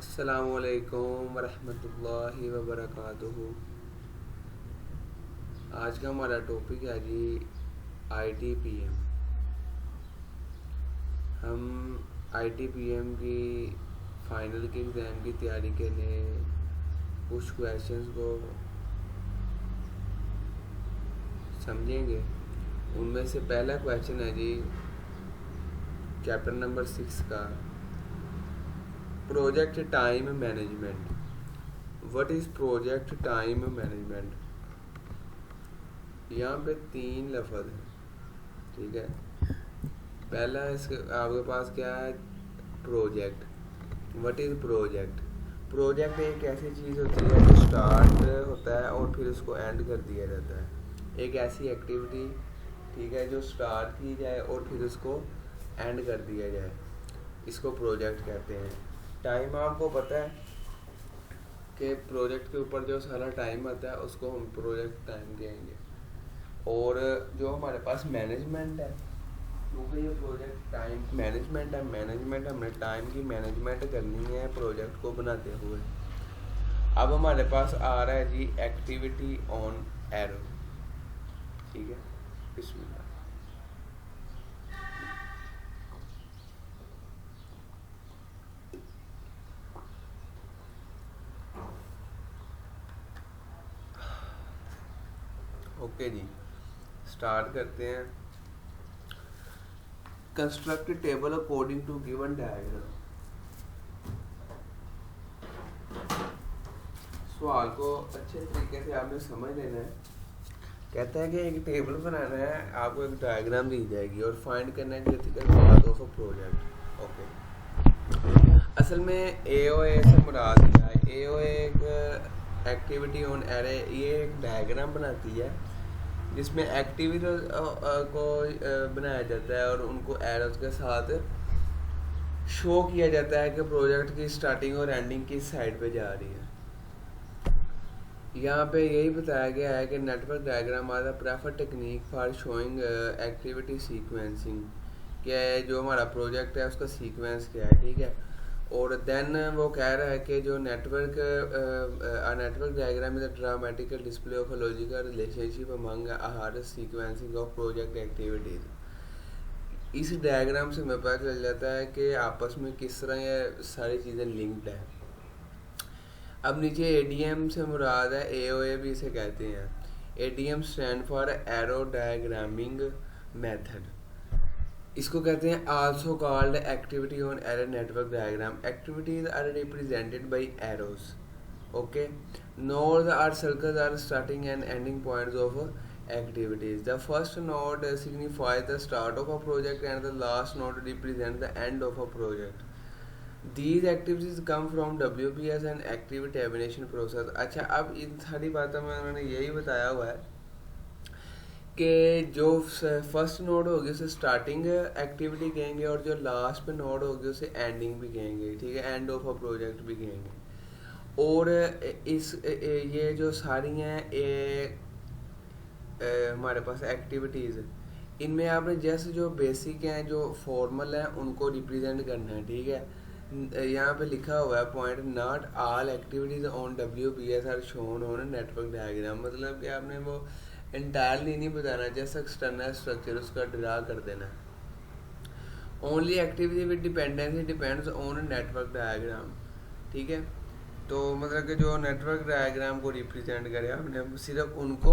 अस्सलामुअलैकुम वरहमतुल्लाहि वबरकातुहू। आज का हमारा टॉपिक है जी ITPM। हम ITPM की फाइनल के एग्ज़ाम की तैयारी के लिए कुछ क्वेश्चंस को समझेंगे। उनमें से पहला क्वेश्चन है जी चैप्टर नंबर 6 का, project time management. What is project time management? यहाँ पे 3 लफ्ज़ हैं, ठीक है। पहला इसके आपके पास क्या है, project. What is project? Project एक ऐसी चीज़ होती है जो स्टार्ट होता है और फिर उसको एंड कर दिया जाता है। एक ऐसी एक्टिविटी, ठीक है, जो स्टार्ट की जाए और फिर उसको एंड कर दिया जाए, इसको प्रोजेक्ट कहते हैं। टाइम आपको पता है कि प्रोजेक्ट के ऊपर जो सारा टाइम आता है उसको हम प्रोजेक्ट टाइम कहेंगे। और जो हमारे पास मैनेजमेंट है, क्योंकि ये प्रोजेक्ट टाइम मैनेजमेंट है, हमने टाइम की मैनेजमेंट करनी है प्रोजेक्ट को बनाते हुए। अब हमारे पास आ रहा है जी एक्टिविटी ऑन एरो, ठीक है। बिस्मिल्लाह। ओके जी, स्टार्ट करते हैं। Construct table according to given diagram. सवाल को अच्छे तरीके से आपने समझ लेना है। कहता है कि एक टेबल बनाना है, आपको एक डायग्राम दी जाएगी और फाइंड करना है critical path of a project. Okay, असल में AOA से मुराद क्या है? AOA एक एक्टिविटी ऑन एरे, ये एक डायग्राम बनाती है जिसमें एक्टिविटी को बनाया जाता है और उनको एरोज के साथ शो किया जाता है कि प्रोजेक्ट की स्टार्टिंग और एंडिंग किस साइड पे जा रही है। यहाँ पे यही बताया गया है कि network diagram are the preferred technique for showing activity sequencing, क्या है जो हमारा प्रोजेक्ट है उसका सीक्वेंस क्या है, ठीक है। और देन वो कह रहा है कि जो network diagram is a dramatical display of a logical relationship among her sequencing of project activities. इस डायग्राम से हमें पता चल जाता है कि आपस में किस तरह ये सारी चीज़ें लिंक्ड है। अब नीचे ADM से मुराद है, AOA भी इसे कहते हैं। ADM stand for arrow diagramming method. इसको कहते हैं also called activity on arrow network diagram. Activities are represented by arrows, okay. Nodes are circles are starting and ending points of activities. The first node signifies the start of a project and the last node represents the end of a project. These activities come from WPS and activity tabulation process. अच्छा, अब इन सारी बातों में उन्होंने यही बताया हुआ है कि जो फर्स्ट नोड होगी उसे स्टार्टिंग एक्टिविटी कहेंगे और जो लास्ट पे नोड होगी उसे एंडिंग भी कहेंगे, ठीक है, एंड ऑफ अ प्रोजेक्ट भी कहेंगे। और इस ये जो सारी हैं हमारे पास एक्टिविटीज़, इनमें आपने जैसे जो बेसिक हैं, जो फॉर्मल हैं, उनको रिप्रेजेंट करना है, ठीक है। यहाँ पे लिखा हुआ है point, not all activities on WPS are shown on network diagram. मतलब कि आपने वो इंटायरली नहीं बताना, जैसा एक्सटर्नल स्ट्रक्चर उसका ड्रा कर देना। Only activity with dependency depends on network diagram, ठीक है। तो मतलब कि जो नेटवर्क डायग्राम को रिप्रेजेंट करे हमने सिर्फ उनको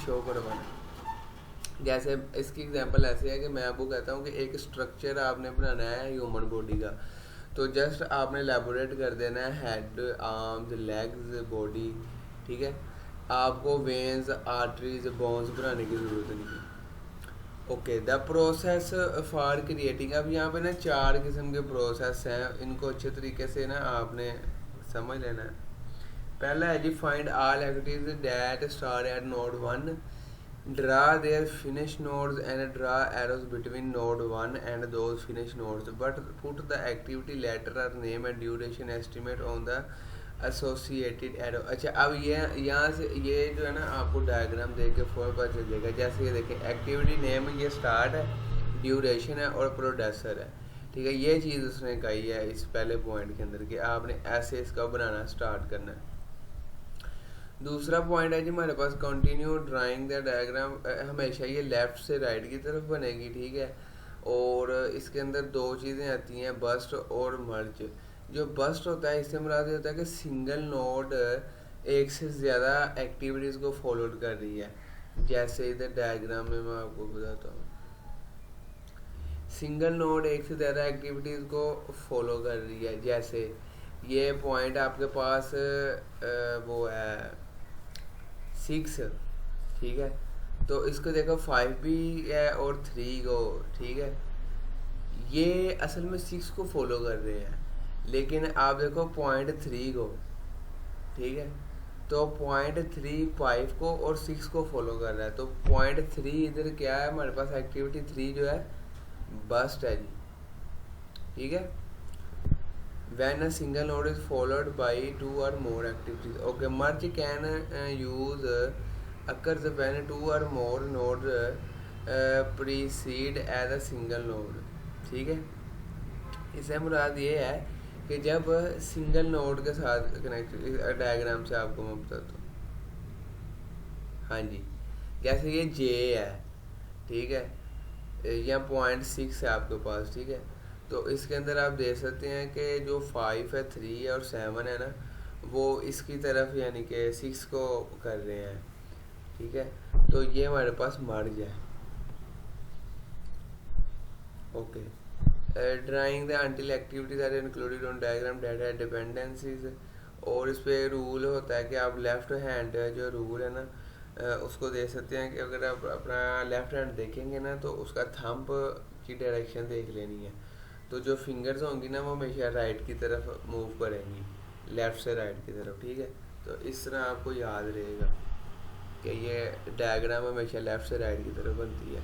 शो करवाना। जैसे इसकी एग्जांपल ऐसे है कि मैं आपको कहता हूँ कि एक स्ट्रक्चर आपने बनाना है ह्यूमन बॉडी का, तो जस्ट आपने एलैबोरेट कर देना है हेड, आर्म्स, लेग्स, बॉडी, ठीक है। आपको वेन्स, आर्टरीज, बोन्स बनाने की ज़रूरत नहीं है। Okay, the process for creating. अब यहाँ पे ना 4 किस्म के प्रोसेस हैं, इनको अच्छे तरीके से ना आपने समझ लेना है। पहला है जी find all activities that start at node 1, draw their finish nodes and draw arrows between node 1 and those finish nodes, but put the activity letter और name and duration estimate on the associated arrow. अच्छा, अब ये यहाँ से ये जो है ना आपको डायग्राम देख के फॉर पता चल जाएगा। जैसे ये देखें, एक्टिविटी नेम ये स्टार्ट है, ड्यूरेशन है और प्रोड्यूसर है, ठीक है, ये चीज़ उसने कही है इस पहले पॉइंट के अंदर कि आपने ऐसे इसका बनाना स्टार्ट करना है। दूसरा पॉइंट है जी हमारे पास कंटिन्यू ड्राइंग द डायग्राम, हमेशा ये लेफ़्ट से राइट की तरफ बनेगी, ठीक है। और इसके अंदर दो चीज़ें आती हैं, बस्ट और मर्ज। जो बस्ट होता है इससे मुराद ये होता है कि सिंगल नोड एक से ज़्यादा एक्टिविटीज़ को फॉलो कर रही है। जैसे इधर डायग्राम में मैं आपको बताता हूँ, सिंगल नोड एक से ज़्यादा एक्टिविटीज़ को फॉलो कर रही है। जैसे ये पॉइंट आपके पास वो है 6, ठीक है, तो इसको देखो 5 भी है और 3 को, ठीक है। ये असल में 6 को फॉलो कर रहे हैं, लेकिन आप देखो पॉइंट 3 को, ठीक है, तो पॉइंट 3 5 को और 6 को फॉलो कर रहा है। तो पॉइंट 3 इधर क्या है हमारे पास, एक्टिविटी 3 जो है बस्ट है जी, ठीक है। When a single node is followed by 2 or more activities, okay, merge can use occurs when 2 or more nodes precede as a single node, ठीक है। इससे मुराद ये है कि जब सिंगल नोड के साथ कनेक्ट, डायग्राम से आपको मैं बताता हूँ। हाँ जी, जैसे ये जे है, ठीक है, या पॉइंट 6 है आपके पास, ठीक है। तो इसके अंदर आप देख सकते हैं कि जो 5 है, 3 है और 7 है ना, वो इसकी तरफ यानी कि 6 को कर रहे हैं, ठीक है। तो ये हमारे पास मर्ज है, okay. Drawing the until activities are included on diagram date है डिपेंडेंसीज, और इस पर रूल होता है कि आप लेफ्ट हैंड जो रूल है ना उसको देख सकते हैं कि अगर आप अपना लेफ्ट हैंड देखेंगे ना तो उसका थंब की डायरेक्शन देख लेनी है। तो जो फिंगर्स होंगी ना वो हमेशा राइट की तरफ मूव करेंगी, लेफ़्ट से राइट की तरफ, ठीक है। तो इस तरह आपको याद रहेगा कि ये डायग्राम हमेशा लेफ़्ट से राइट की तरफ बनती है।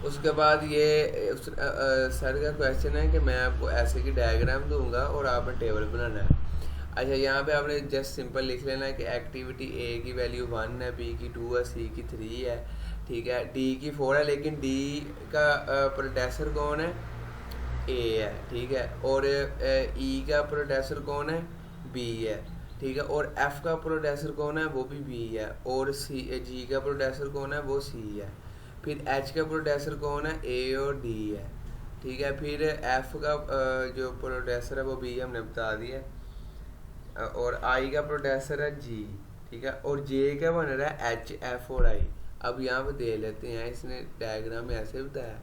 उसके बाद ये सर का क्वेश्चन है कि मैं आपको ऐसे की डायग्राम दूंगा और आपने टेबल बनाना है। अच्छा, यहाँ पे आपने जस्ट सिंपल लिख लेना है कि एक्टिविटी ए की वैल्यू 1 है, बी की 2 है, सी की 3 है, ठीक है, डी की 4 है, लेकिन डी का प्रोडेसर कौन है, ए है, ठीक है, और ई का प्रोडेसर कौन है, बी है, ठीक है, और एफ का प्रोडेसर कौन है, वो भी बी है, और सी जी का प्रोडेसर कौन है, वो सी है। फिर एच का प्रोडेसर कौन है, ए और डी है, ठीक है। फिर एफ का जो प्रोडेसर है वो बी हमने बता दिया, और आई का प्रोडेसर है जी, ठीक है, और जे का बन रहा है एच, एफ और आई। अब यहाँ पे दे लेते हैं, इसने डायग्राम में ऐसे बताया।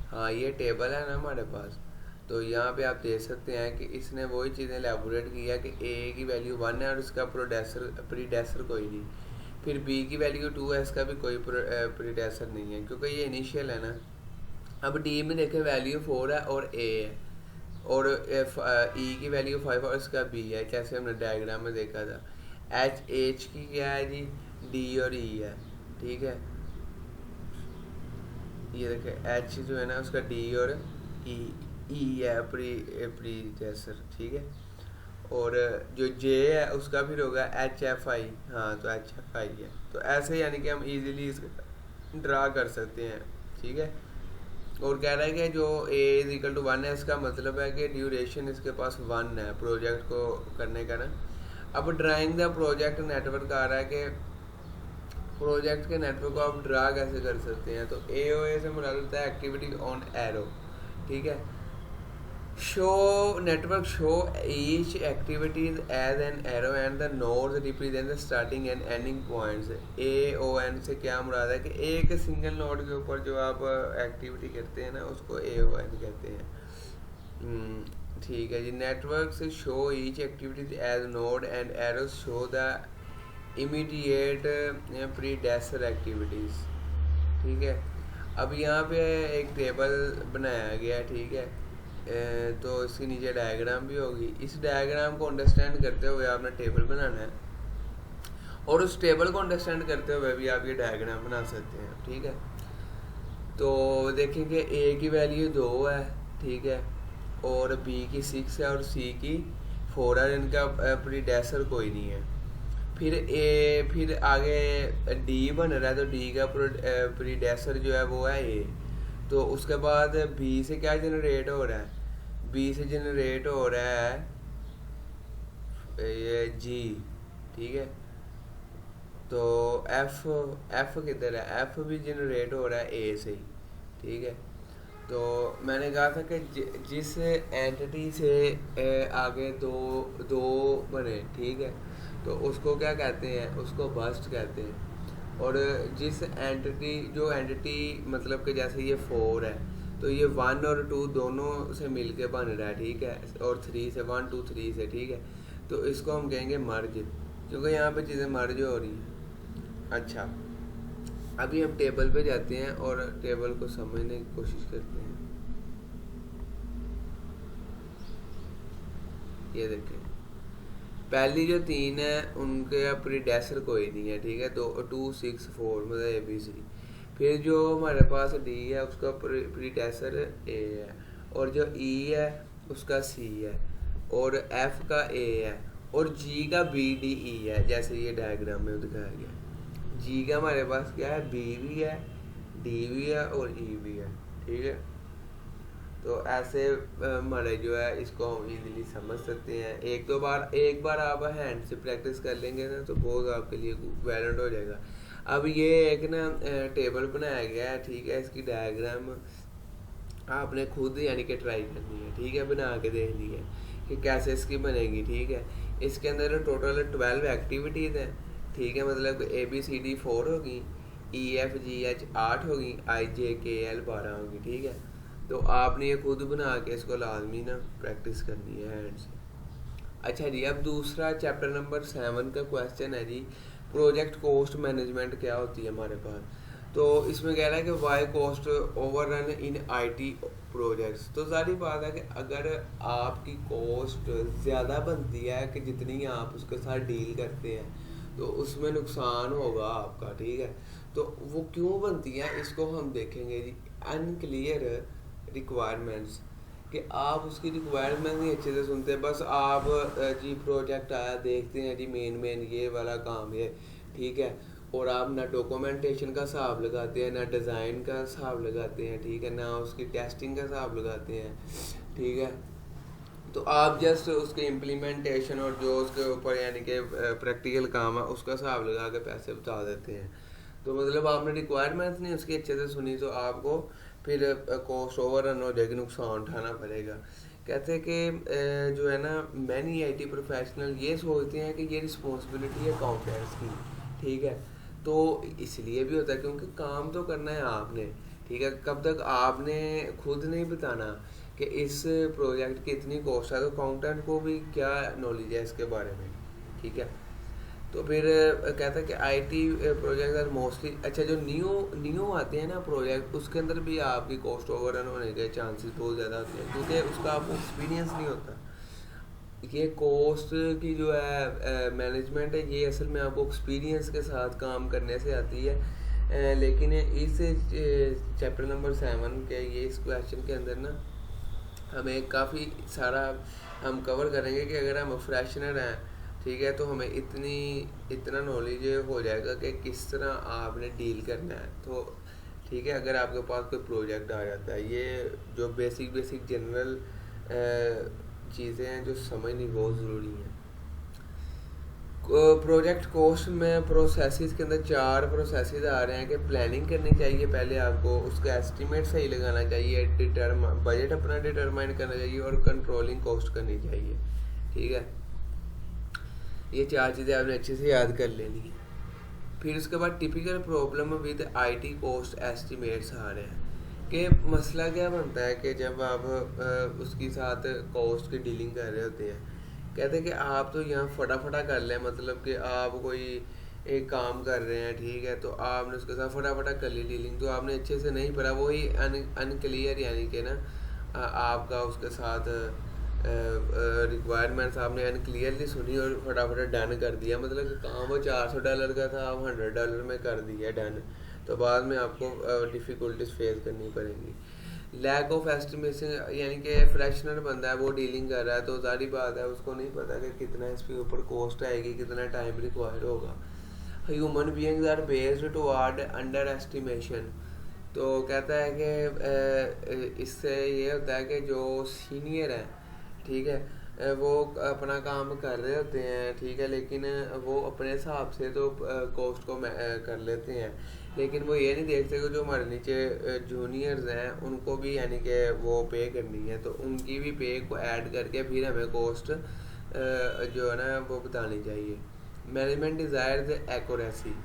हाँ, ये टेबल है ना हमारे पास, तो यहाँ पे आप देख सकते हैं कि इसने वही चीज़ें एलेबोरेट किया कि ए की वैल्यू 1 है और इसका प्रीडेसर कोई नहीं। फिर बी की वैल्यू 2 है, इसका भी कोई प्रीडेसर नहीं है क्योंकि ये इनिशियल है ना। अब डी में देखें वैल्यू 4 है और ए है, और ई की वैल्यू 5 और इसका बी है, जैसे हमने डायग्राम में देखा था। एच की क्या है जी, डी और ई है, ठीक है। ये देखें एच जो है ना उसका डी और ई है प्रीडेसर, ठीक है। और जो जे है उसका फिर होगा एच एफ आई, हाँ तो एच एफ आई है। तो ऐसे यानी कि हम इजीली इसको ड्रा कर सकते हैं, ठीक है। और कह रहा है कि जो ए इज इक्वल टू 1 है, इसका मतलब है कि ड्यूरेशन इसके पास 1 है प्रोजेक्ट को करने का ना। अब ड्राइंग द प्रोजेक्ट नेटवर्क आ रहा है कि प्रोजेक्ट के नेटवर्क को आप ड्रा कैसे कर सकते हैं। तो ए ओ ए से मुराद होता है एक्टिविटी ऑन एरो, ठीक है। Show network show each activities as an arrow and the nodes represent the starting and ending points. A O N से क्या मुराद है कि एक सिंगल नोड के ऊपर जो आप एक्टिविटी करते हैं ना उसको ए ओ एन कहते हैं, ठीक है जी। नेटवर्क से show each activities as node and arrows show the immediate predecessor activities, ठीक है। अब यहाँ पे एक टेबल बनाया गया, ठीक है, तो इसके नीचे डायग्राम भी होगी। इस डायग्राम को अंडरस्टैंड करते हुए आपने टेबल बनाना है, और उस टेबल को अंडरस्टैंड करते हुए भी आप ये डायग्राम बना सकते हैं, ठीक है। तो देखेंगे ए की वैल्यू 2 है, ठीक है, और बी की 6 है और सी की 4 है, इनका प्रीडेसर कोई नहीं है। फिर आगे डी बन रहा है, तो डी का प्रीडेसर जो है वो है ए, तो उसके बाद बी से क्या जनरेट हो रहा है, बी से जनरेट हो रहा है ये जी, ठीक है। तो एफ, एफ किधर है, एफ भी जनरेट हो रहा है ए से ही, ठीक है। तो मैंने कहा था कि जिस एंटिटी से आगे दो दो बने, ठीक है, तो उसको क्या कहते हैं, उसको बस्ट कहते हैं। और जिस एंटिटी, जो एंटिटी मतलब कि जैसे ये 4 है, तो ये 1 और 2 दोनों से मिलके बन रहा है, ठीक है, और 3 से, 1 2 3 से, ठीक है। तो इसको हम कहेंगे मर्ज, क्योंकि यहाँ पे चीज़ें मर्ज हो रही हैं। अच्छा, अभी हम टेबल पे जाते हैं और टेबल को समझने की कोशिश करते हैं। ये देखें, पहली जो 3 है उनके प्रीडेसर कोई नहीं है, ठीक है, तो 2 6 4 मतलब ABC। फिर जो हमारे पास D है उसका प्रीडेसर A है, और जो E है उसका C है, और F का A है, और G का B D E है, जैसे ये डायग्राम में दिखाया गया। G का हमारे पास क्या है, B भी है, D भी है और E भी है, ठीक है। तो ऐसे हमारे जो है इसको हम इजीली समझ सकते हैं। एक बार आप हैंड से प्रैक्टिस कर लेंगे ना तो बहुत आपके लिए वैलिड हो जाएगा। अब ये एक ना टेबल बनाया गया है, ठीक है, इसकी डायग्राम आपने खुद यानी कि ट्राई करनी है, ठीक है, बना के देखनी है कि कैसे इसकी बनेगी, ठीक है। इसके अंदर टोटल 12 एक्टिविटीज़ हैं, ठीक है, मतलब ABCD 4 होगी, EFGH 8 होगी, IJKL 12 होगी, ठीक है। तो आपने ये खुद बना के इसको लाजमी ना प्रैक्टिस करनी है हैंड से। अच्छा जी, अब दूसरा चैप्टर नंबर 7 का क्वेश्चन है जी, प्रोजेक्ट कॉस्ट मैनेजमेंट क्या होती है हमारे पास। तो इसमें कह रहा है कि why cost overrun in IT projects. तो सारी बात है कि अगर आपकी कॉस्ट ज़्यादा बनती है कि जितनी आप उसके साथ डील करते हैं, तो उसमें नुकसान होगा आपका, ठीक है। तो वो क्यों बनती है इसको हम देखेंगे जी। अनक्लियर रिक्वायरमेंट्स, कि आप उसकी रिक्वायरमेंट नहीं अच्छे से सुनते, बस आप जी प्रोजेक्ट आया देखते हैं जी, मेन ये वाला काम है, ठीक है, और आप ना डॉक्यूमेंटेशन का हिसाब लगाते हैं, ना डिज़ाइन का हिसाब लगाते हैं, ठीक है, ना उसकी टेस्टिंग का हिसाब लगाते हैं, ठीक है। तो आप जस्ट उसके इम्प्लीमेंटेशन और जो उसके ऊपर यानी कि प्रैक्टिकल काम है उसका हिसाब लगा के पैसे बता देते हैं। तो मतलब आपने रिक्वायरमेंट्स नहीं उसकी अच्छे से सुनी, तो आपको फिर कॉस्ट ओवर रन हो जाएगी, नुकसान उठाना पड़ेगा। कहते हैं कि जो है ना, मैनी IT प्रोफेशनल ये सोचते हैं कि ये रिस्पॉन्सिबिलिटी है अकाउंटेंट्स की, ठीक है। तो इसलिए भी होता है क्योंकि काम तो करना है आपने, ठीक है। कब तक आपने खुद नहीं बताना कि इस प्रोजेक्ट की इतनी कॉस्ट है, तो अकाउंटेंट को भी क्या नॉलेज है इसके बारे में, ठीक है। तो फिर कहता है कि IT प्रोजेक्ट आर मोस्टली, अच्छा जो न्यू आते हैं ना प्रोजेक्ट, उसके अंदर भी आपकी कॉस्ट ओवररन होने के चांसेस बहुत ज़्यादा होते हैं, क्योंकि उसका आपको एक्सपीरियंस नहीं होता। ये कॉस्ट की जो है मैनेजमेंट है, ये असल में आपको एक्सपीरियंस के साथ काम करने से आती है। लेकिन इस चैप्टर नंबर 7 के ये इस क्वेश्चन के अंदर ना हमें काफ़ी सारा हम कवर करेंगे कि अगर हम फ्रेशनर हैं, ठीक है, तो हमें इतना नॉलेज हो जाएगा कि किस तरह आपने डील करना है। तो ठीक है, अगर आपके पास कोई प्रोजेक्ट आ जाता है, ये जो बेसिक जनरल चीज़ें हैं जो समझनी बहुत ज़रूरी हैं। प्रोजेक्ट कॉस्ट में प्रोसेसेस के अंदर 4 प्रोसेसेस आ रहे हैं कि प्लानिंग करनी चाहिए पहले आपको, उसका एस्टिमेट सही लगाना चाहिए, बजट अपना डिटरमाइन करना चाहिए, और कंट्रोलिंग कॉस्ट करनी चाहिए, ठीक है। ये 4 चीज़ें आपने अच्छे से याद कर लेनी है। फिर उसके बाद typical problem with IT cost estimates आ रहे हैं कि मसला क्या बनता है कि जब आप उसके साथ कॉस्ट की डीलिंग कर रहे होते हैं, कहते हैं कि आप तो यहाँ फटाफटा कर लें, मतलब कि आप कोई एक काम कर रहे हैं, ठीक है, तो आपने उसके साथ फटाफटा कर ली डीलिंग, तो आपने अच्छे से नहीं पढ़ा, वही अनक्लियर यानी कि ना आपका उसके साथ रिक्वायरमेंट्स आपने अनक्लियरली सुनी और फटाफट डन कर दिया, मतलब कि काम वो $400 का था, आप $100 में कर दिया डन, तो बाद में आपको डिफ़िकल्टीज फेस करनी पड़ेंगी। लैक ऑफ एस्टिमेशन, यानी कि फ्रेशनर बंदा है, वो डीलिंग कर रहा है, तो सारी बात है उसको नहीं पता कि कितना इसके ऊपर कॉस्ट आएगी, कितना टाइम रिक्वायर्ड होगा। Human beings are based toward under estimation, तो कहता है कि इससे ये होता है कि जो सीनियर है, ठीक है, वो अपना काम कर रहे होते हैं, ठीक है, लेकिन वो अपने हिसाब से तो कॉस्ट को कर लेते हैं, लेकिन वो ये नहीं देखते कि जो हमारे नीचे जूनियर्स हैं उनको भी यानी कि वो पे करनी है, तो उनकी भी पे को ऐड करके फिर हमें कॉस्ट जो है ना वो बतानी चाहिए। Management desires accuracy.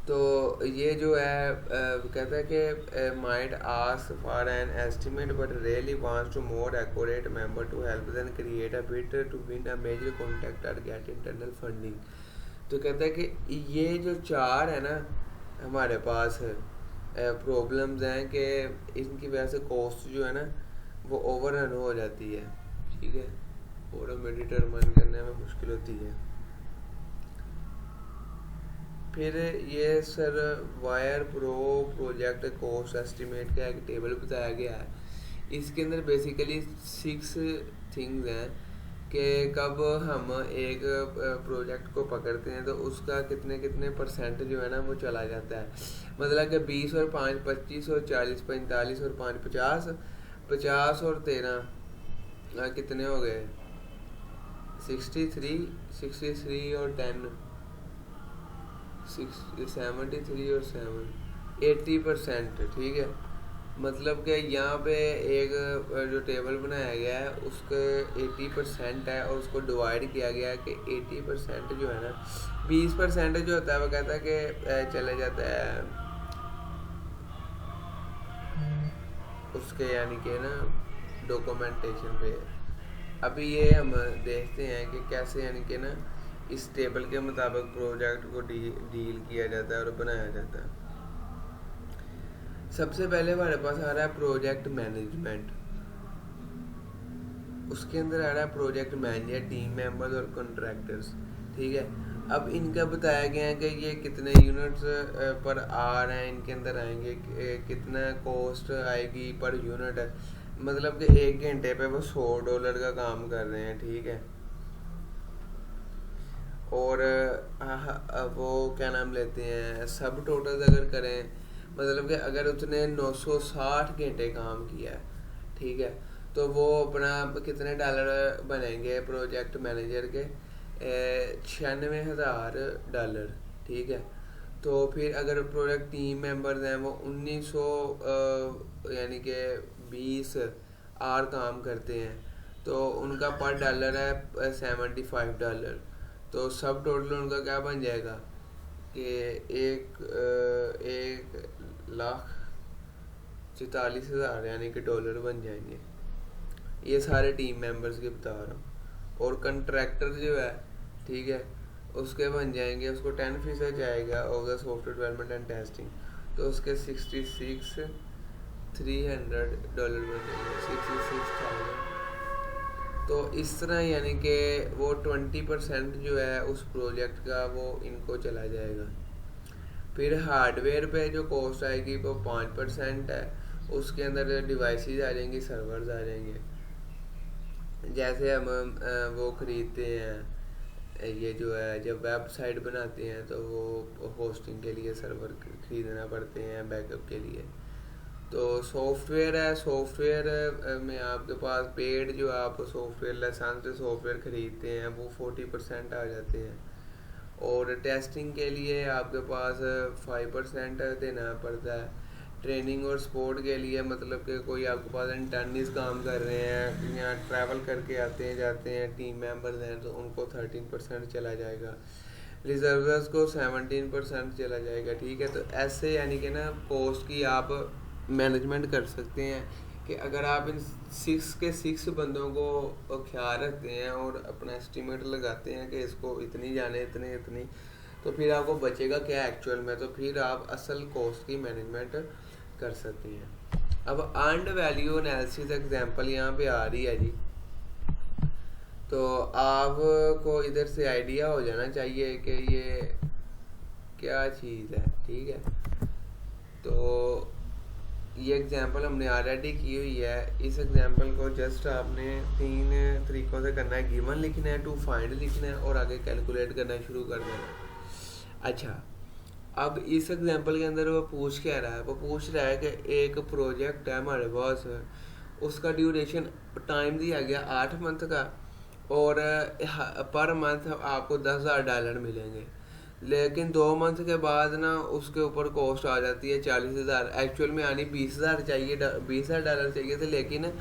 तो ये जो है कहता है कि might ask for an estimate but really wants to more accurate member to help then create a bid to win a major contract or get internal funding. तो कहता है कि ये जो चार है ना हमारे पास प्रॉब्लम्स हैं कि इनकी वजह से कॉस्ट जो है ना वो ओवर रन हो जाती है, ठीक है, और हमें डिटरमाइन करने में मुश्किल होती है। फिर ये sir wire pro project cost estimate का एक टेबल बताया गया है। इसके अंदर बेसिकली 6 थिंग्स हैं कि कब हम एक प्रोजेक्ट को पकड़ते हैं तो उसका कितने कितने परसेंट जो है ना वो चला जाता है। मतलब कि 20 और 5 25 और 40 45 और 5 50 50 और 13 कितने हो गए 63 63 और 10 73 और 7 80%, ठीक है। मतलब कि यहाँ पे एक जो टेबल बनाया गया है उसके 80% है और उसको डिवाइड किया गया है कि 80% जो है ना 20% जो होता है वो कहता है कि चले जाता है उसके यानी कि ना डॉक्यूमेंटेशन पे। अभी ये हम देखते हैं कि कैसे यानी कि ना इस टेबल के मुताबिक प्रोजेक्ट को डील किया जाता है और बनाया जाता है। सबसे पहले हमारे पास आ रहा है प्रोजेक्ट मैनेजमेंट। उसके अंदर आ रहा है प्रोजेक्ट मैनेजर, टीम मेंबर्स और कॉन्ट्रैक्टर्स, ठीक है। अब इनका बताया गया है कि ये कितने यूनिट्स पर आ रहे हैं, इनके अंदर आएंगे कितना कॉस्ट आएगी पर यूनिट, मतलब कि 1 घंटे पे वो $100 का काम कर रहे हैं, ठीक है। और वो क्या नाम लेते हैं सब टोटल अगर करें, मतलब कि अगर उसने 960 घंटे काम किया है, ठीक है, तो वो अपना कितने डॉलर बनेंगे प्रोजेक्ट मैनेजर के $96,000, ठीक है। तो फिर अगर प्रोजेक्ट टीम मेंबर्स हैं वो 1900 यानी कि 20 आवर काम करते हैं तो उनका पर डॉलर है $75। तो सब टोटल उनका क्या बन जाएगा कि 1,44,000 यानी कि डॉलर बन जाएंगे। ये सारे टीम मेंबर्स के बता रहा हूँ। और कंट्रैक्टर जो है, ठीक है, उसके बन जाएंगे, उसको 10% जाएगा of the software development and testing, तो उसके $66,300 बन जाएंगे, 66,000। तो इस तरह यानी कि वो 20% जो है उस प्रोजेक्ट का वो इनको चला जाएगा। फिर हार्डवेयर पे जो कॉस्ट आएगी वो 5% है, उसके अंदर डिवाइसेस आ जाएंगी, सर्वर्स आ जाएंगे। जैसे हम वो ख़रीदते हैं, ये जो है जब वेबसाइट बनाते हैं तो वो होस्टिंग के लिए सर्वर ख़रीदना पड़ते हैं बैकअप के लिए। तो सॉफ्टवेयर है, सॉफ्टवेयर में आपके पास पेड जो आप सॉफ्टवेयर लाइसेंस से सॉफ्टवेयर ख़रीदते हैं वो 40% आ जाते हैं। और टेस्टिंग के लिए आपके पास 5% देना पड़ता है। ट्रेनिंग और सपोर्ट के लिए मतलब कि कोई आपके पास इंटर्निस काम कर रहे हैं या ट्रैवल करके आते हैं जाते हैं टीम मेंबर्स हैं तो उनको 13% चला जाएगा। रिजर्वर्स को 17% चला जाएगा, ठीक है। तो ऐसे यानी कि ना कॉस्ट की आप मैनेजमेंट कर सकते हैं कि अगर आप इन 6 बंदों को ख्याल रखते हैं और अपना एस्टिमेट लगाते हैं कि इसको इतनी जाने इतनी, तो फिर आपको बचेगा क्या एक्चुअल में, तो फिर आप असल कॉस्ट की मैनेजमेंट कर सकते हैं। अब अर्नड वैल्यू एनालिसिस एग्जांपल यहाँ पे आ रही है जी, तो आपको इधर से आइडिया हो जाना चाहिए कि ये क्या चीज़ है, ठीक है। तो ये एग्जांपल हमने ऑलरेडी की हुई है। इस एग्जांपल को जस्ट आपने 3 तरीक़ों से करना है, गिवन लिखना है, टू फाइंड लिखना है और आगे कैलकुलेट करना शुरू कर देना है। अच्छा, अब इस एग्जांपल के अंदर वो पूछ क्या रहा है, वो पूछ रहा है कि एक प्रोजेक्ट है हमारे पास, उसका ड्यूरेशन टाइम दिया गया 8 मंथ का, और पर मंथ आपको $10,000 मिलेंगे। लेकिन 2 मंथ के बाद ना उसके ऊपर कॉस्ट आ जाती है 40,000। एक्चुअल में आनी 20,000 चाहिए, $20,000 चाहिए थे, लेकिन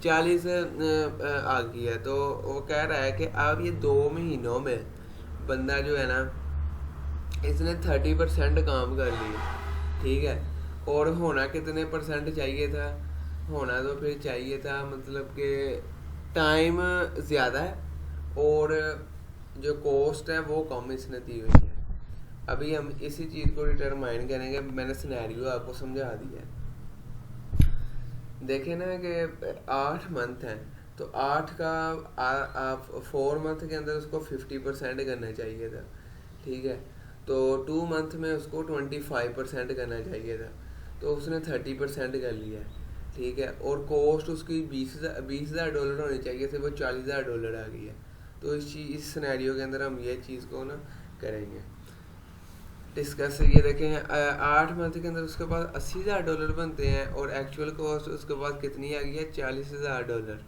40 आ गई है। तो वो कह रहा है कि अब ये 2 महीनों में बंदा जो है ना, इसने 30% काम कर लिया, ठीक है। और होना कितने परसेंट चाहिए था, होना तो फिर चाहिए था मतलब कि टाइम ज़्यादा है और जो कॉस्ट है वो कम इसने दी हुई है। अभी हम इसी चीज़ को डिटरमाइन करेंगे। मैंने सिनेरियो आपको समझा दिया है। देखें ना कि 8 मंथ हैं, तो 8 का आप 4 मंथ के अंदर उसको 50% करना चाहिए था, ठीक है। तो 2 मंथ में उसको 25% करना चाहिए था, तो उसने 30% कर लिया है, ठीक है। और कॉस्ट उसकी $20,000 होनी चाहिए थे, वो $40,000 आ गई है। तो इस सिनेरियो के अंदर हम ये चीज़ को ना करेंगे डिस्कस। ये देखें 8 मंथ के अंदर उसके पास $80,000 बनते हैं और एक्चुअल कॉस्ट उसके पास कितनी आ गई है, $40,000।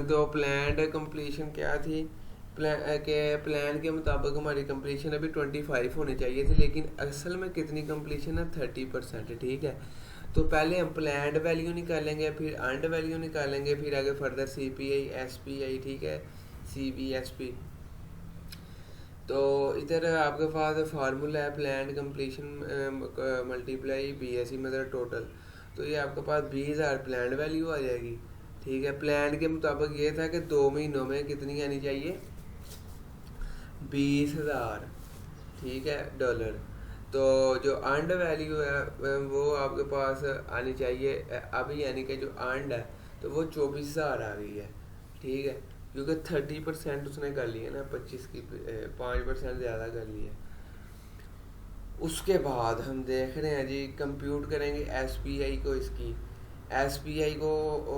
तो प्लान्ड कंप्लीशन क्या थी, प्लान के मुताबिक हमारी कंप्लीशन अभी 25 होनी चाहिए थी, लेकिन असल में कितनी कंप्लीशन है, 30%, ठीक है। तो पहले हम प्लान्ड वैल्यू निकालेंगे, फिर अर्नड वैल्यू निकालेंगे, फिर आगे फर्दर CPI SPI, ठीक है, CBSP। तो इधर आपके पास फार्मूला है प्लान्ड कंप्लीशन मल्टीप्लाई BSE मतलब टोटल। तो ये आपके पास 20,000 प्लान्ड वैल्यू आ जाएगी, ठीक है। प्लान के मुताबिक ये था कि 2 महीनों में कितनी आनी चाहिए, 20,000, ठीक है, डॉलर। तो जो अर्नड वैल्यू है वो आपके पास आनी चाहिए अभी, यानी कि जो अर्नड है तो वो 24,000 आ गई है, ठीक है, क्योंकि 30% उसने कर लिया ना, 25 की 5% ज़्यादा कर लिया। उसके बाद हम देख रहे हैं जी, कंप्यूट करेंगे SPI को, इसकी SPI को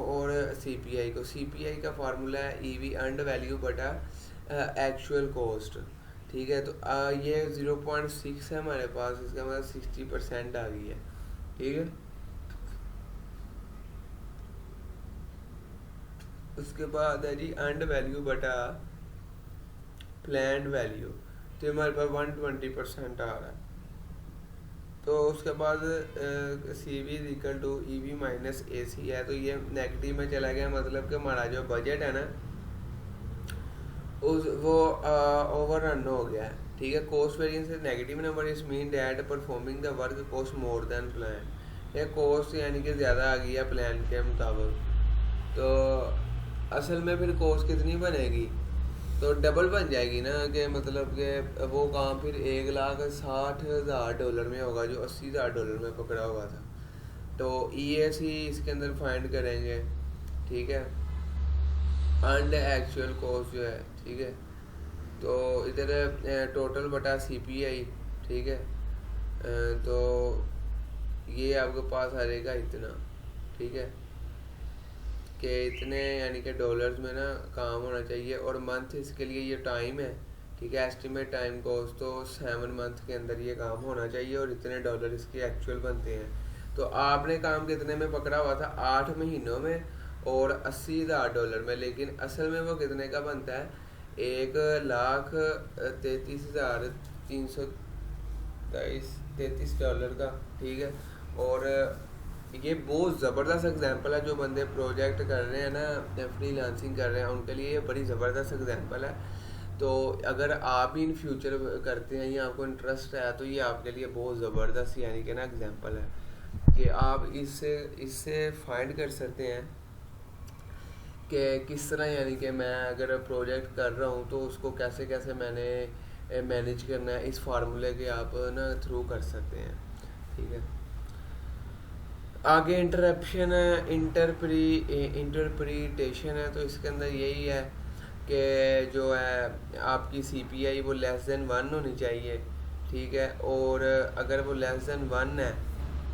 और CPI को। CPI का फार्मूला है EV अर्नड वैल्यू बटा एक्चुअल कॉस्ट, ठीक है। तो ये 0.6 है हमारे पास, इसका मतलब 60% आ गई है, ठीक है। उसके बाद है जी अर्नड वैल्यू बटा प्लान्ड वैल्यू, तो हमारे पास 120% आ रहा है। तो उसके बाद CV equal to EV minus AC है, तो ये नेगेटिव में चला गया, मतलब कि हमारा जो बजट है ना वो ओवर रन हो गया है, ठीक है। Cost variance is negative number, is mean that performing the work cost more than plan. ये कॉस्ट यानी कि ज़्यादा आ गई है प्लान के मुताबिक। तो असल में फिर कॉस्ट कितनी बनेगी, तो डबल बन जाएगी ना, कि मतलब कि वो काम फिर $1,60,000 में होगा जो $80,000 में पकड़ा हुआ था। तो EAC इसके अंदर फाइंड करेंगे, ठीक है, अर्नड एक्चुअल कॉस्ट जो है, ठीक है। तो इधर टोटल बटा CPI, ठीक है। तो ये आपके पास आ जाएगा इतना, ठीक है, कि इतने यानी कि डॉलर्स में ना काम होना चाहिए। और मंथ इसके लिए ये टाइम है, ठीक है, एस्टिमेट टाइम कॉस्ट, तो 7 मंथ के अंदर ये काम होना चाहिए और इतने डॉलर इसके एक्चुअल बनते हैं। तो आपने काम कितने में पकड़ा हुआ था, 8 महीनों में और $80,000 में, लेकिन असल में वो कितने का बनता है, $1,33,333 का, ठीक है। और ये बहुत ज़बरदस्त एग्जांपल है, जो बंदे प्रोजेक्ट कर रहे हैं ना, फ्रीलांसिंग कर रहे हैं, उनके लिए ये बड़ी ज़बरदस्त एग्जांपल है। तो अगर आप भी इन फ्यूचर करते हैं या आपको इंटरेस्ट है, तो ये आपके लिए बहुत ज़बरदस्त यानी कि ना एग्जांपल है कि आप इससे फाइंड कर सकते हैं कि किस तरह, यानी कि मैं अगर प्रोजेक्ट कर रहा हूँ तो उसको कैसे कैसे मैंने मैनेज करना है। इस फार्मूले के आप ना थ्रू कर सकते हैं, ठीक है। आगे इंटरप्रिटेशन है, तो इसके अंदर यही है कि जो है आपकी CPI वो <1 होनी चाहिए, ठीक है। और अगर वो <1 है,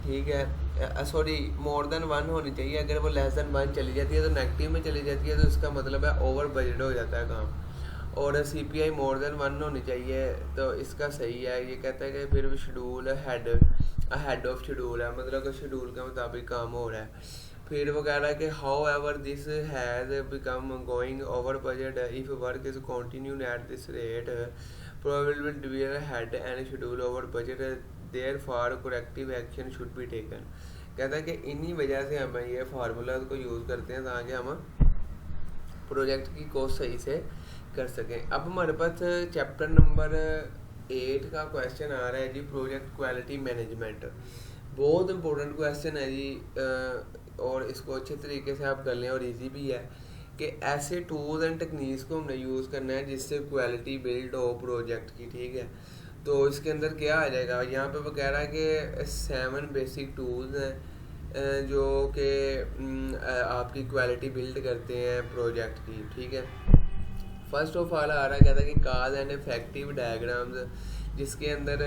ठीक है, सॉरी मोर देन 1 होनी चाहिए। अगर वो <1 चली जाती है तो नेगेटिव में चली जाती है, तो इसका मतलब है ओवर बजट हो जाता है काम। और CPI मोर देन 1 होनी चाहिए, तो इसका सही है। ये कहता है कि फिर शेड्यूल हेड ऑफ शेड्यूल है, मतलब कि शेड्यूल के मुताबिक काम हो रहा है। फिर वो कह रहा है कि how ever this has become going over budget if work is continued at this rate probably will be head and schedule over budget, therefore corrective action should be taken। कहता है कि इन्हीं वजह से हम ये फार्मूला को यूज़ करते हैं ताकि हम प्रोजेक्ट की कोस्ट सही से कर सकें। अब हमारे पास चैप्टर नंबर 8 का क्वेश्चन आ रहा है जी, प्रोजेक्ट क्वालिटी मैनेजमेंट। बहुत इंपॉर्टेंट क्वेश्चन है जी, और इसको अच्छे तरीके से आप कर लें और इजी भी है कि ऐसे टूल्स एंड टेक्निक्स को हमने यूज़ करना है जिससे क्वालिटी बिल्ड हो प्रोजेक्ट की, ठीक है। तो इसके अंदर क्या आ जाएगा, यहाँ पे वो कह रहा है कि 7 बेसिक टूल्स हैं जो कि आपकी क्वालिटी बिल्ड करते हैं प्रोजेक्ट की, ठीक है। फर्स्ट ऑफ ऑल आ रहा है, कहता है कि काज एंड इफेक्टिव डायग्राम्स, जिसके अंदर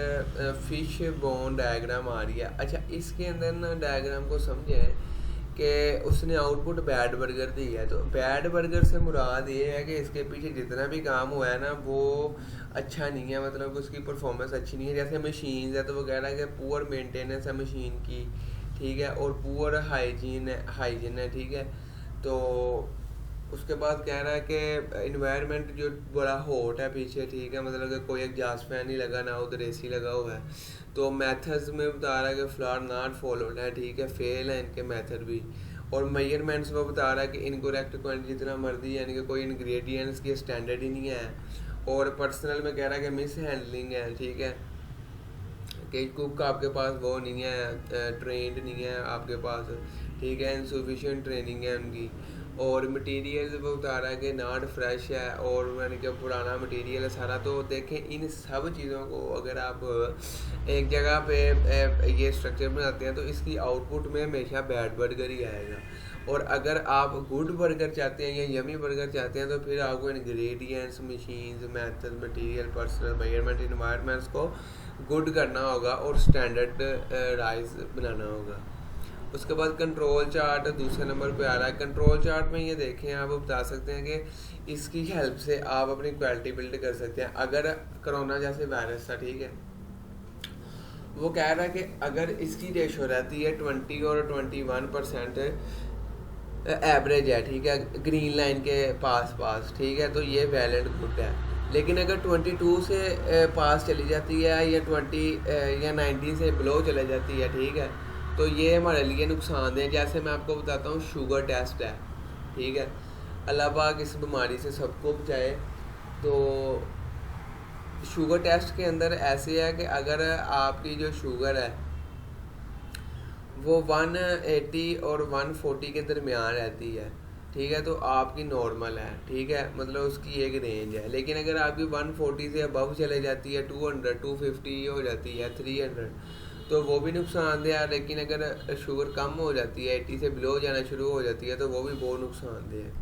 फिश बोन डायग्राम आ रही है। अच्छा, इसके अंदर ना डायग्राम को समझें कि उसने आउटपुट बैड बर्गर दी है, तो बैड बर्गर से मुराद ये है कि इसके पीछे जितना भी काम हुआ है ना वो अच्छा नहीं है, मतलब उसकी परफॉर्मेंस अच्छी नहीं है। जैसे मशीन है तो वो कह रहा है कि पुअर मेंटेनेंस है मशीन की, ठीक है, और पुअर हाइजीन है, ठीक है। तो उसके बाद कह रहा है कि इन्वायरमेंट जो बड़ा हॉट है पीछे, ठीक है, मतलब कि कोई एग्जॉस्ट फैन नहीं लगा ना उधर AC लगा हुआ है। तो मेथड्स में बता रहा है कि फ्लॉर नॉट फॉलोड है, ठीक है, फेल है इनके मेथड भी। और मेजरमेंट्स में बता रहा है कि इनकोरेक्ट क्वांटिटी जितना मर्जी, यानी कि कोई इंग्रेडिएंट्स की स्टैंडर्ड ही नहीं है। और पर्सनल में कह रहा है कि मिस हैंडलिंग है, ठीक है, कि कुक आपके पास वो नहीं है, ट्रेंड नहीं है आपके पास, ठीक है, इनसफिशिएंट ट्रेनिंग है उनकी। और मटेरियल वो बता रहा है कि नॉट फ्रेश है, और यानी कि पुराना मटेरियल है सारा। तो देखें, इन सब चीज़ों को अगर आप एक जगह पे ये स्ट्रक्चर बनाते हैं तो इसकी आउटपुट में हमेशा बैड बर्गर ही आएगा। और अगर आप गुड बर्गर चाहते हैं या यमी बर्गर चाहते हैं तो फिर आपको ingredients, machines, method, material, personal, measurement, environments को गुड करना होगा और स्टैंडर्ड राइज बनाना होगा। उसके बाद कंट्रोल चार्ट दूसरे नंबर पे आ रहा है। कंट्रोल चार्ट में ये देखें, आप बता सकते हैं कि इसकी हेल्प से आप अपनी क्वालिटी बिल्ड कर सकते हैं। अगर कोरोना जैसे वायरस था, ठीक है, वो कह रहा है कि अगर इसकी रेशो रहती है 20 और 21% एवरेज है, ठीक है, ग्रीन लाइन के पास, ठीक है, तो ये वैलिड गुड है। लेकिन अगर 22 से पास चली जाती है या 20 या 19 से बिलो चले जाती है, ठीक है, तो ये हमारे लिए नुकसानदेह। जैसे मैं आपको बताता हूँ, शुगर टेस्ट है, ठीक है, अल्लाह पाक इस बीमारी से सबको बचाए। तो शुगर टेस्ट के अंदर ऐसे है कि अगर आपकी जो शुगर है वो 180 और 140 के दरमियान रहती है, ठीक है, तो आपकी नॉर्मल है, ठीक है, मतलब उसकी एक रेंज है। लेकिन अगर आपकी 140 से अबव चले जाती है, 200, 250 हो जाती है, 300, तो वो भी नुकसानदेह है। लेकिन अगर शुगर कम हो जाती है, 80 से बिलो जाना शुरू हो जाती है, तो वो भी बहुत नुकसानदेह है।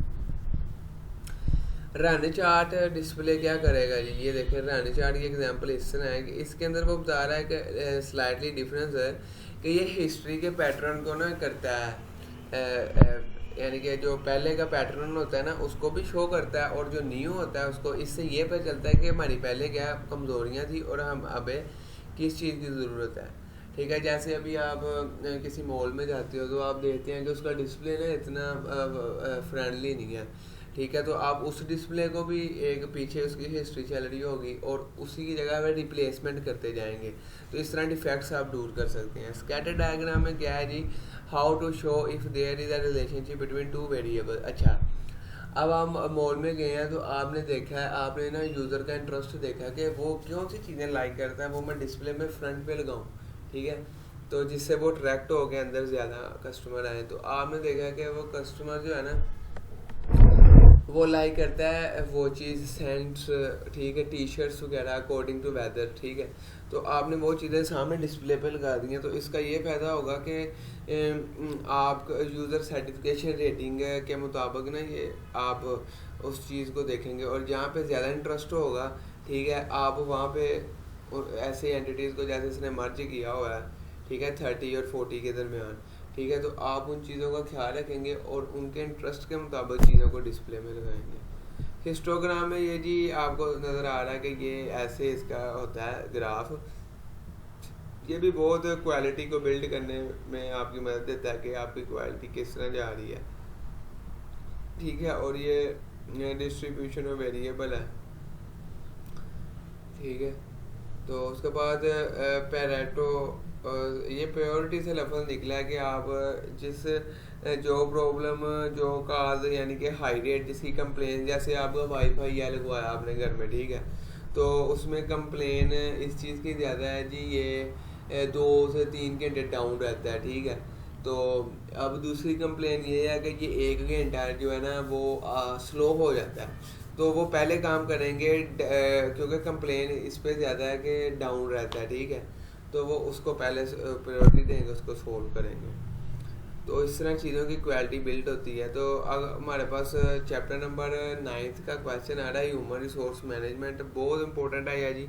रन चार्ट डिस्प्ले क्या करेगा जी, ये देखें, रन चार्ट की एग्जांपल इस तरह है कि इसके अंदर वो बता रहा है कि स्लाइटली डिफरेंस है कि ये हिस्ट्री के पैटर्न को ना करता है, यानी कि जो पहले का पैटर्न होता है ना उसको भी शो करता है, और जो न्यू होता है उसको, इससे ये पता चलता है कि हमारी पहले क्या कमज़ोरियाँ थी और हम अब किस चीज़ की ज़रूरत है, ठीक है। जैसे अभी आप किसी मॉल में जाते हो तो आप देखते हैं कि उसका डिस्प्ले ना इतना फ्रेंडली नहीं है, ठीक है, तो आप उस डिस्प्ले को भी एक पीछे उसकी हिस्ट्री चल रही होगी और उसी की जगह पे रिप्लेसमेंट करते जाएंगे। तो इस तरह डिफेक्ट्स आप दूर कर सकते हैं। स्कैटर डायग्राम में क्या है जी, how to show if there is a relationship between two variable. अच्छा, अब हम मॉल में गए हैं तो आपने देखा है, आपने ना यूज़र का इंटरेस्ट देखा कि वो कौन सी चीज़ें लाइक करता है, वो मैं डिस्प्ले में फ्रंट पे लगाऊँ, ठीक है, तो जिससे वो अट्रैक्ट हो के अंदर ज़्यादा कस्टमर आए। तो आपने देखा कि वो कस्टमर जो है ना वो लाइक करता है वो चीज़, सेंट्स, ठीक है, टी शर्ट्स वगैरह अकॉर्डिंग टू वेदर, ठीक है। तो आपने वो चीज़ें सामने डिस्प्ले पे लगा दी हैं, तो इसका ये फ़ायदा होगा कि आप यूज़र सर्टिफिकेशन रेटिंग के मुताबिक ना ये आप उस चीज़ को देखेंगे, और जहाँ पे ज़्यादा इंटरेस्ट होगा, ठीक है, आप वहाँ पे ऐसे एंटिटीज़ को, जैसे इसने मर्ज किया हुआ है, ठीक है, 30 और 40 के दरमियान, ठीक है, तो आप उन चीज़ों का ख्याल रखेंगे और उनके इंटरेस्ट के मुताबिक चीज़ों को डिस्प्ले में लगाएंगे। हिस्टोग्राम में ये जी आपको नज़र आ रहा है कि ये ऐसे इसका होता है ग्राफ। ये भी बहुत क्वालिटी को बिल्ड करने में आपकी मदद देता है कि आपकी क्वालिटी किस तरह जा रही है, ठीक है। और ये डिस्ट्रीब्यूशन में वेरिएबल है, ठीक है। तो उसके बाद पेरेटो, ये प्रायोरिटी से लफ्ज़ निकला है कि आप जिस जो प्रॉब्लम जो काज यानी कि हाई रेट जिसकी कंप्लेन, जैसे आपका वाईफाई या लगवाया आपने घर में, ठीक है, तो उसमें कंप्लेन इस चीज़ की ज़्यादा है जी, ये 2 से 3 घंटे डाउन रहता है, ठीक है। तो अब दूसरी कंप्लेन ये है कि ये 1 घंटा जो है ना वो स्लो हो जाता है। तो वो पहले काम करेंगे क्योंकि कंप्लेन इस पे ज़्यादा है कि डाउन रहता है, ठीक है, तो वो उसको पहले प्रायोरिटी देंगे, उसको सोल्व करेंगे। तो इस तरह चीज़ों की क्वालिटी बिल्ड होती है। तो अब हमारे पास चैप्टर नंबर 9 का क्वेश्चन आ रहा है ह्यूमन रिसोर्स मैनेजमेंट, बहुत इंपॉर्टेंट है यार जी।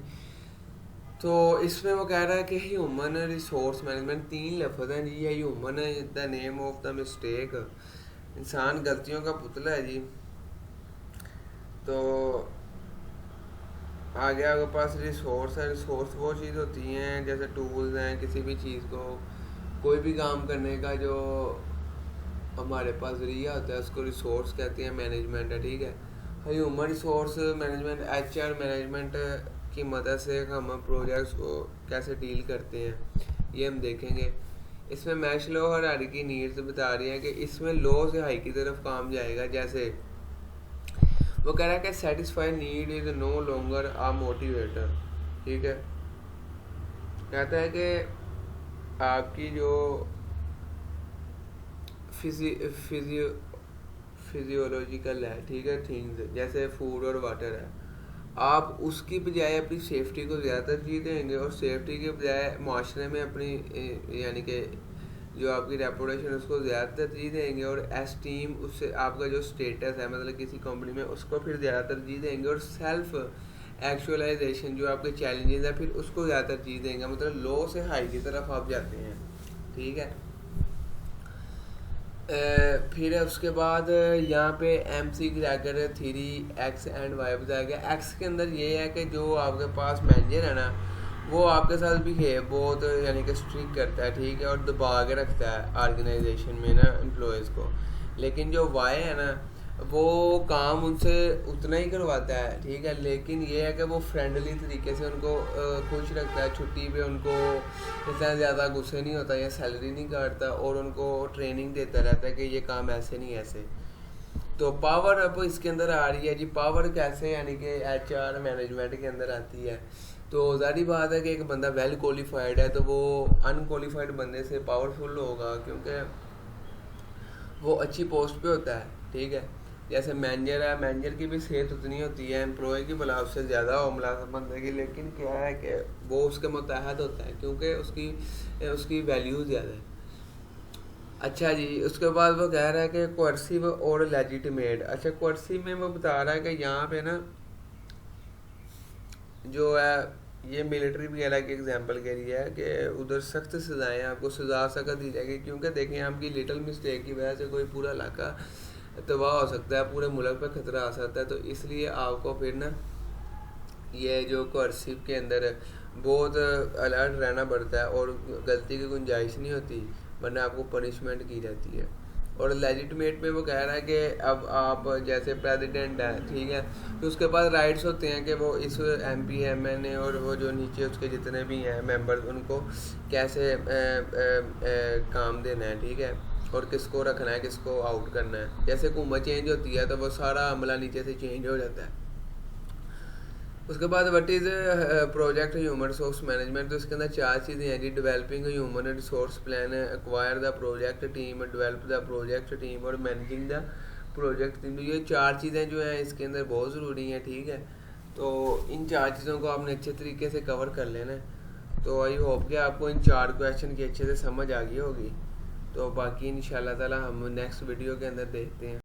तो इसमें वो कह रहा है कि ह्यूमन रिसोर्स मैनेजमेंट 3 लफ्ज़ हैं जी। ये ह्यूमन है the name of the mistake, इंसान गलतियों का पुतला है जी। तो आगे आपके पास रिसोर्स है। रिसोर्स वो चीज़ होती हैं जैसे टूल्स हैं, किसी भी चीज़ को कोई भी काम करने का जो हमारे पास जरिया होता है उसको रिसोर्स कहते हैं, मैनेजमेंट है, ठीक है। Human resource management HR management की मदद से हम प्रोजेक्ट्स को कैसे डील करते हैं ये हम देखेंगे। इसमें मैस्लो हायरार्की नीड्स बता रही है कि इसमें लो से हाई की तरफ काम जाएगा। जैसे वो कह रहा है कि satisfy need is no longer a motivator, ठीक है। कहता है कि आपकी जो फिजियोलॉजिकल है, ठीक है, थिंग्स जैसे फूड और वाटर है, आप उसकी बजाय अपनी सेफ्टी को ज़्यादा तरजीह देंगे और सेफ्टी के बजाय माशरे में अपनी यानी कि जो आपकी रेपुटेशन उसको ज़्यादा तरजीह देंगे और एस्टीम उससे आपका जो स्टेटस है मतलब किसी कंपनी में उसको फिर ज़्यादा तरजीह देंगे और सेल्फ एक्चुअलाइजेशन जो आपके चैलेंजेस है फिर उसको ज़्यादा तरजीह देंगे। मतलब लो से हाई की तरफ आप जाते हैं, ठीक है। फिर उसके बाद यहाँ पे MC Gregor theory X and Y बताया गया। X के अंदर ये है कि जो आपके पास मैनेजर है ना वो आपके साथ बिहेव बहुत यानी कि स्ट्रिक्ट करता है, ठीक है, और दबा के रखता है ऑर्गेनाइजेशन में ना एम्प्लॉयज़ को। लेकिन जो Y है ना वो काम उनसे उतना ही करवाता है, ठीक है, लेकिन ये है कि वो फ्रेंडली तरीके से उनको खुश रखता है, छुट्टी पे उनको इतना ज़्यादा गुस्से नहीं होता या सैलरी नहीं काटता और उनको ट्रेनिंग देता रहता है कि ये काम ऐसे नहीं ऐसे। तो पावर अब इसके अंदर आ रही है जी। पावर कैसे यानी कि HR मैनेजमेंट के अंदर आती है। तो ज़ाहिर बात है कि एक बंदा वेल क्वालिफाइड है तो वो अनक्वालिफाइड बंदे से पावरफुल होगा क्योंकि वो अच्छी पोस्ट पे होता है, ठीक है। जैसे मैनेजर है, मैनेजर की भी सेहत उतनी होती है एम्प्लॉय की भला उससे ज़्यादा हो मुलाजम बंदे की, लेकिन क्या है कि वो उसके मुताहत होता है क्योंकि उसकी वैल्यू ज़्यादा है। अच्छा जी, उसके बाद वो कह रहा है कि कोर्सिव और लेजिटिमेट। अच्छा, कोर्सिव में वो बता रहा है कि यहाँ पे ना जो है ये मिलिट्री भी अलग एग्जांपल के लिए है कि उधर सख्त सज़ाएँ आपको सज़ा सख्त दी जाएगी क्योंकि देखें आपकी लिटिल मिस्टेक की वजह से कोई पूरा इलाका तबाह हो सकता है, पूरे मुल्क पे ख़तरा आ सकता है। तो इसलिए आपको फिर ना ये जो कोर्सिव के अंदर बहुत अलर्ट रहना पड़ता है और गलती की गुंजाइश नहीं होती वरना आपको पनिशमेंट की जाती है। और लेजिटिमेट में वो कह रहा है कि अब आप जैसे प्रेसिडेंट हैं, ठीक है, तो उसके पास राइट्स होते हैं कि वो इस MP MNA और वो जो नीचे उसके जितने भी हैं मेंबर्स उनको कैसे काम देना है, ठीक है, और किसको रखना है किसको आउट करना है। जैसे हुकूमत चेंज होती है तो वो सारा अमला नीचे से चेंज हो जाता है। उसके बाद what is project human resource management. तो इसके अंदर 4 चीज़ें हैं जी। Developing human resource plan, acquire the project team, develop the project team और मैनेजिंग द प्रोजेक्ट टीम। ये 4 चीज़ें जो हैं इसके अंदर बहुत ज़रूरी हैं, ठीक है। तो इन 4 चीज़ों को आपने अच्छे तरीके से कवर कर लेना है। तो आई होप कि आपको इन 4 क्वेश्चन की अच्छे से समझ आ गई होगी। तो बाकी इंशाल्लाह ताला हम नेक्स्ट वीडियो के अंदर देखते हैं।